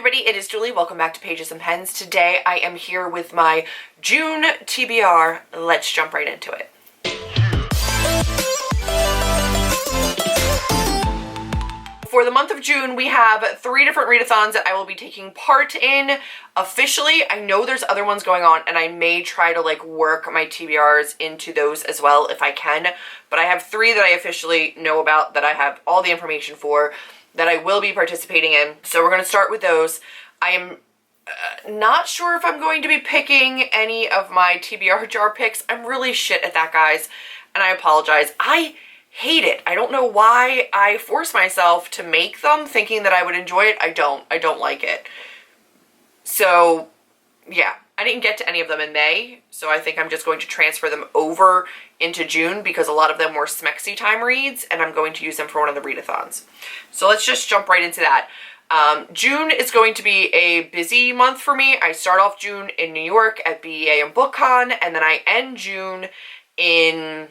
everybody, it is Julie. Welcome back to Pages and Pens. Today I am here with my June TBR. Let's jump right into it. For the month of June, we have 3 different readathons that I will be taking part in officially. I know there's other ones going on, and I may try to work my TBRs into those as well if I can, but I have 3 that I officially know about, that I have all the information for, that I will be participating in. So we're going to start with those. I am not sure if I'm going to be picking any of my TBR jar picks. I'm really shit at that, guys, and I apologize. I hate it. I don't know why I force myself to make them thinking that I would enjoy it. I don't like it. So yeah, I didn't get to any of them in May, so I think I'm just going to transfer them over into June because a lot of them were Smexy time reads, and I'm going to use them for one of the readathons. So let's just jump right into that. June is going to be a busy month for me. I start off June in New York at BEA and BookCon, and then I end June in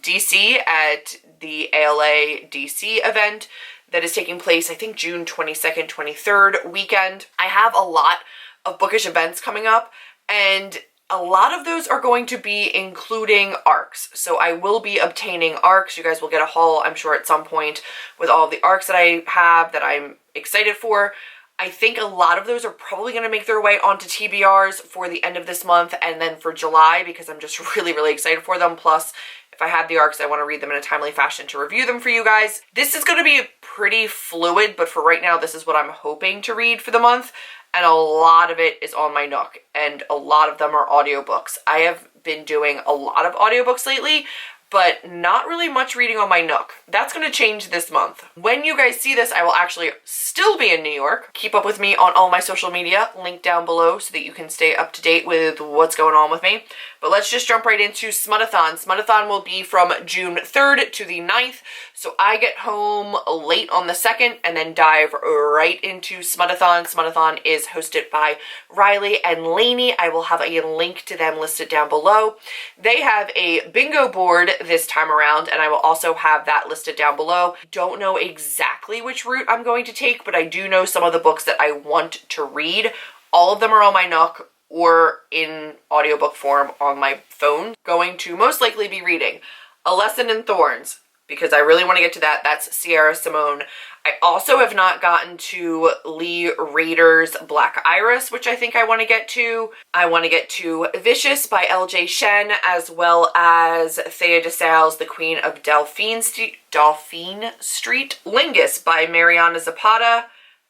DC at the ALA DC event that is taking place, I think, June 22nd, 23rd weekend. I have a lot of bookish events coming up, and a lot of those are going to be including ARCs. So I will be obtaining ARCs. You guys will get a haul, I'm sure, at some point with all of the ARCs that I have that I'm excited for. I think a lot of those are probably going to make their way onto TBRs for the end of this month and then for July, because I'm just really, really excited for them. Plus, if I have the ARCs, I want to read them in a timely fashion to review them for you guys. This is going to be pretty fluid, but for right now, this is what I'm hoping to read for the month. And a lot of it is on my Nook, and a lot of them are audiobooks. I have been doing a lot of audiobooks lately, but not really much reading on my Nook. That's going to change this month. When you guys see this, I will actually still be in New York. Keep up with me on all my social media, link down below so that you can stay up to date with what's going on with me. But let's just jump right into Smuttathon. Smuttathon will be from June 3rd to the 9th. So I get home late on the 2nd and then dive right into Smuttathon. Smuttathon is hosted by Riley and Lainey. I will have a link to them listed down below. They have a bingo board this time around, and I will also have that listed down below. Don't know exactly which route I'm going to take, but I do know some of the books that I want to read. All of them are on my Nook or in audiobook form on my phone. Going to most likely be reading A Lesson in Thorns, because I really want to get to that. That's Sierra Simone. I also have not gotten to Lee Rader's Black Iris, which I think I want to get to. I want to get to Vicious by L.J. Shen, as well as Thea DeSalle's The Queen of Delphine Street. Lingus by Mariana Zapata.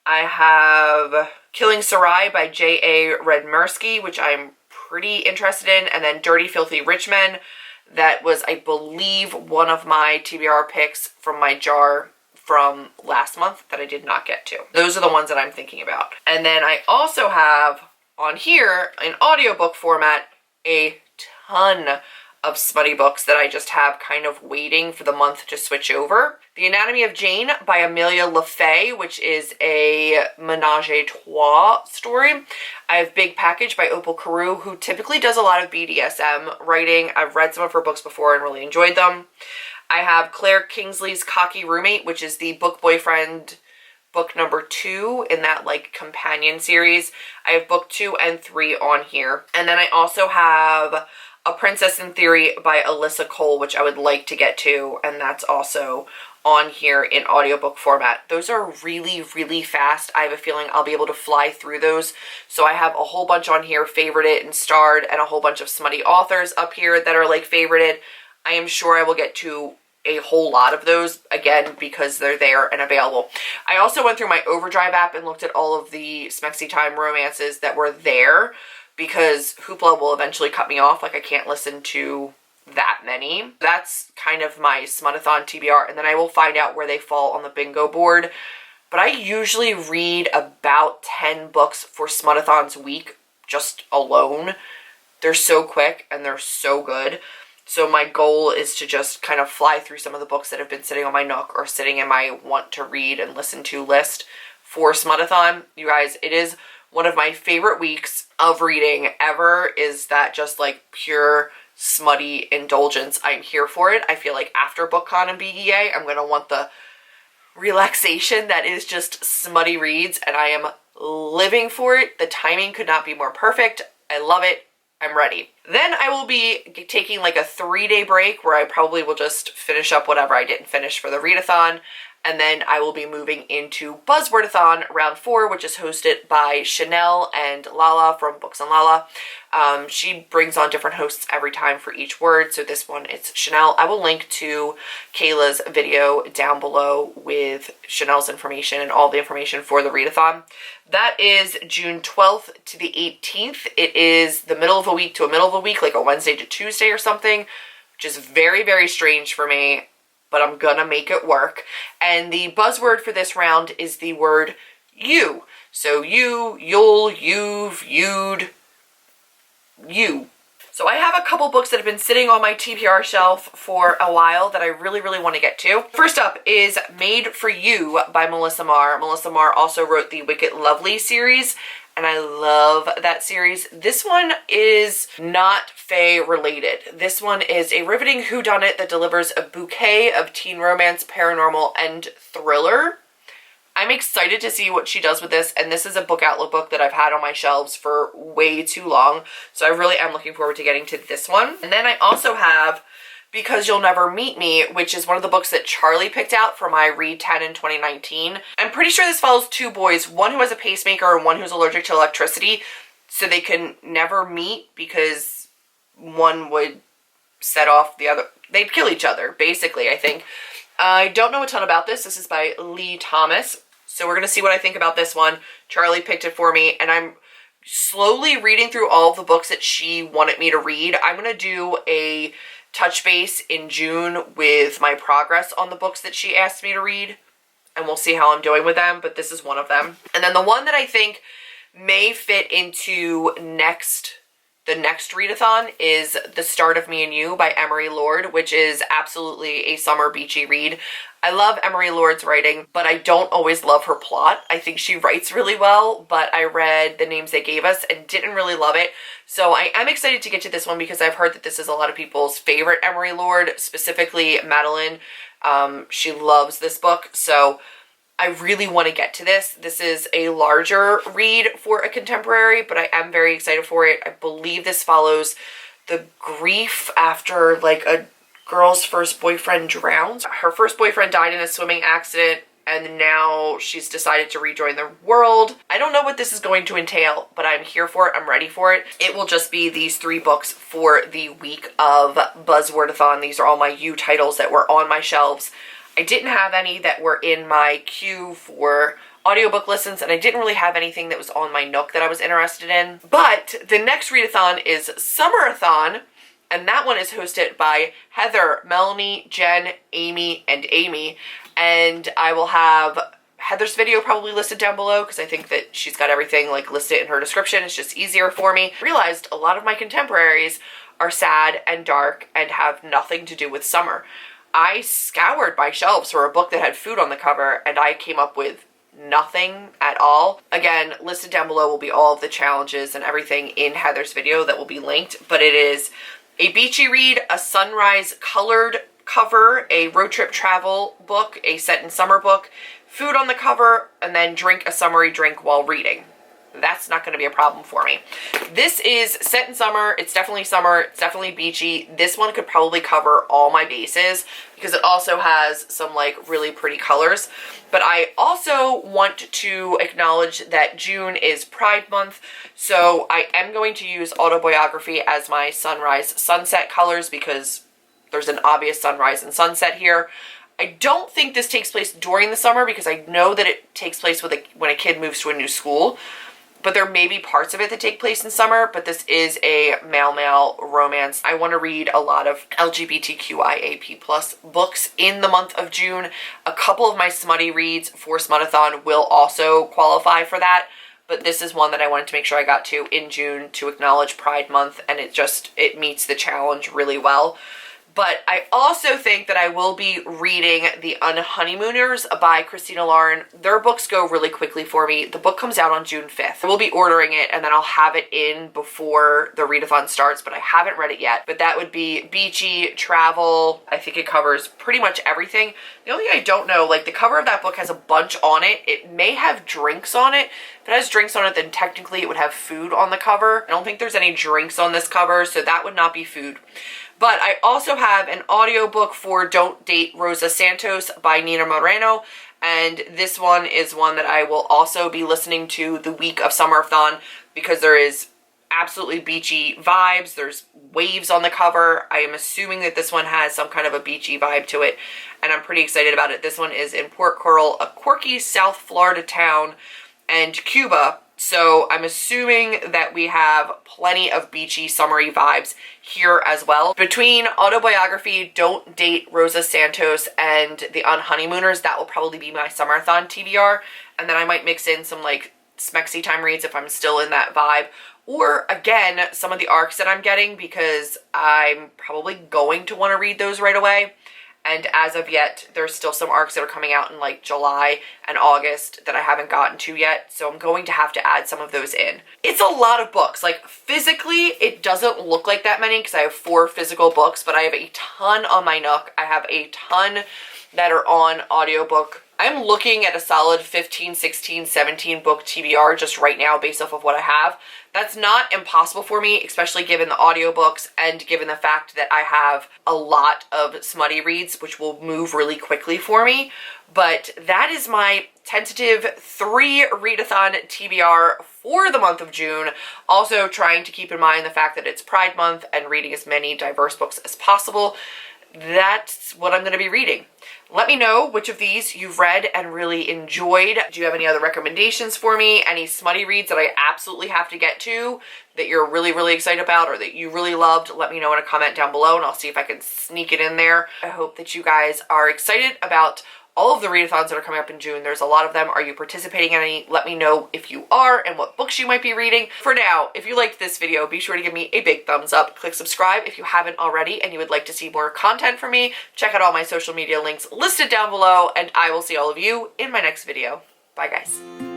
I have Killing Sarai by J.A. Redmersky, which I'm pretty interested in. And then Dirty Filthy Rich Men. That was, I believe, one of my TBR picks from my jar from last month that I did not get to. Those are the ones that I'm thinking about. And then I also have on here, in audiobook format, a ton of smutty books that I just have kind of waiting for the month to switch over. The Anatomy of Jane by Amelia LaFay, which is a menage a trois story. I have Big Package by Opal Carew, who typically does a lot of BDSM writing. I've read some of her books before and really enjoyed them. I have Claire Kingsley's Cocky Roommate, which is the book boyfriend book number 2 in that companion series. I have book 2 and 3 on here. And then I also have A Princess in Theory by Alyssa Cole, which I would like to get to, and that's also on here in audiobook format. Those are really, really fast. I have a feeling I'll be able to fly through those. So I have a whole bunch on here favorited and starred, and a whole bunch of smutty authors up here that are favorited. I am sure I will get to a whole lot of those, again, because they're there and available. I also went through my Overdrive app and looked at all of the Smexy Time romances that were there, because Hoopla will eventually cut me off. I can't listen to that many. That's kind of my Smuttathon TBR, and then I will find out where they fall on the bingo board. But I usually read about 10 books for Smuttathon's week, just alone. They're so quick and they're so good. So my goal is to just kind of fly through some of the books that have been sitting on my Nook or sitting in my want to read and listen to list for Smuttathon. You guys, it is one of my favorite weeks of reading ever. Is that just pure smutty indulgence. I'm here for it. I feel like after BookCon and BEA, I'm going to want the relaxation that is just smutty reads, and I am living for it. The timing could not be more perfect. I love it. I'm ready. Then I will be taking like a 3-day break where I probably will just finish up whatever I didn't finish for the readathon. And then I will be moving into Buzzwordathon round 4, which is hosted by Chanel and Lala from Books and Lala. She brings on different hosts every time for each word. So this one, it's Chanel. I will link to Kayla's video down below with Chanel's information and all the information for the readathon. That is June 12th to the 18th. It is the middle of a week to a middle of a week, like a Wednesday to Tuesday or something, which is very, very strange for me, but I'm gonna make it work. And the buzzword for this round is the word you. So you, you'll, you've, you'd, you. So I have a couple books that have been sitting on my TBR shelf for a while that I really, really want to get to. First up is Made for You by Melissa Marr. Melissa Marr also wrote the Wicked Lovely series, and I love that series. This one is not Fae related. This one is a riveting whodunit that delivers a bouquet of teen romance, paranormal, and thriller. I'm excited to see what she does with this, and this is a book outlet book that I've had on my shelves for way too long, so I really am looking forward to getting to this one. And then I also have Because You'll Never Meet Me, which is one of the books that Charlie picked out for my Read 10 in 2019. I'm pretty sure this follows two boys, one who has a pacemaker and one who's allergic to electricity, so they can never meet because one would set off the other. They'd kill each other, basically, I think. I don't know a ton about this. This is by Lee Thomas. So we're going to see what I think about this one. Charlie picked it for me, and I'm slowly reading through all of the books that she wanted me to read. I'm going to do a touch base in June with my progress on the books that she asked me to read, and we'll see how I'm doing with them, but this is one of them. And then the one that I think may fit into the next readathon is The Start of Me and You by Emery Lord, which is absolutely a summer beachy read. I love Emery Lord's writing, but I don't always love her plot. I think she writes really well, but I read The Names They Gave Us and didn't really love it. So I am excited to get to this one because I've heard that this is a lot of people's favorite Emery Lord, specifically Madeline. She loves this book, so I really want to get to this. This is a larger read for a contemporary, but I am very excited for it. I believe this follows the grief after like a girl's first boyfriend drowns. Her first boyfriend died in a swimming accident, and now she's decided to rejoin the world. I don't know what this is going to entail, but I'm here for it. I'm ready for it. It will just be these 3 books for the week of Buzzwordathon. These are all my U titles that were on my shelves. I didn't have any that were in my queue for audiobook listens, and I didn't really have anything that was on my Nook that I was interested in. But the next readathon is Summerathon, and that one is hosted by Heather, Melanie, Jen, Amy, and Amy. And I will have Heather's video probably listed down below because I think that she's got everything like listed in her description. It's just easier for me. I realized a lot of my contemporaries are sad and dark and have nothing to do with summer. I scoured my shelves for a book that had food on the cover, and I came up with nothing at all. Again, listed down below will be all of the challenges and everything in Heather's video that will be linked, but it is a beachy read, a sunrise colored cover, a road trip travel book, a set in summer book, food on the cover, and then drink a summery drink while reading. That's not going to be a problem for me. This is set in summer. It's definitely beachy. This one could probably cover all my bases because it also has some like really pretty colors. But I also want to acknowledge that June is Pride Month, so I am going to use autobiography as my sunrise sunset colors because there's an obvious sunrise and sunset here. I don't think this takes place during the summer because I know that it takes place when a kid moves to a new school. But there may be parts of it that take place in summer, but this is a male-male romance. I want to read a lot of LGBTQIAP+ books in the month of June. A couple of my smutty reads for Smutathon will also qualify for that, but this is one that I wanted to make sure I got to in June to acknowledge Pride Month, and it meets the challenge really well. But I also think that I will be reading The Unhoneymooners by Christina Lauren. Their books go really quickly for me. The book comes out on June 5th. I will be ordering it and then I'll have it in before the readathon starts, but I haven't read it yet. But that would be beachy, travel. I think it covers pretty much everything. The only thing I don't know, like the cover of that book has a bunch on it. It may have drinks on it. If it has drinks on it, then technically it would have food on the cover. I don't think there's any drinks on this cover, so that would not be food. But I also have an audiobook for Don't Date Rosa Santos by Nina Moreno. And this one is one that I will also be listening to the week of Summerthon because there is absolutely beachy vibes. There's waves on the cover. I am assuming that this one has some kind of a beachy vibe to it. And I'm pretty excited about it. This one is in Port Coral, a quirky South Florida town, and Cuba. So I'm assuming that we have plenty of beachy, summery vibes here as well. Between autobiography, Don't Date Rosa Santos, and The Unhoneymooners, that will probably be my Summerthon TBR. And then I might mix in some like smexy time reads if I'm still in that vibe. Or again, some of the arcs that I'm getting because I'm probably going to want to read those right away. And as of yet, there's still some arcs that are coming out in like July and August that I haven't gotten to yet. So I'm going to have to add some of those in. It's a lot of books. Like physically, it doesn't look like that many because I have 4 physical books, but I have a ton on my Nook. I have a ton that are on audiobook. I'm looking at a solid 15, 16, 17 book TBR just right now based off of what I have. That's not impossible for me, especially given the audiobooks and given the fact that I have a lot of smutty reads, which will move really quickly for me. But that is my tentative 3 readathon TBR for the month of June. Also trying to keep in mind the fact that it's Pride Month and reading as many diverse books as possible. That's what I'm going to be reading. Let me know which of these you've read and really enjoyed. Do you have any other recommendations for me? Any smutty reads that I absolutely have to get to that you're really, really excited about or that you really loved? Let me know in a comment down below and I'll see if I can sneak it in there. I hope that you guys are excited about all of the readathons that are coming up in June. There's a lot of them. Are you participating in any? Let me know if you are and what books you might be reading. For now, if you liked this video, be sure to give me a big thumbs up. Click subscribe if you haven't already and you would like to see more content from me. Check out all my social media links listed down below and I will see all of you in my next video. Bye guys.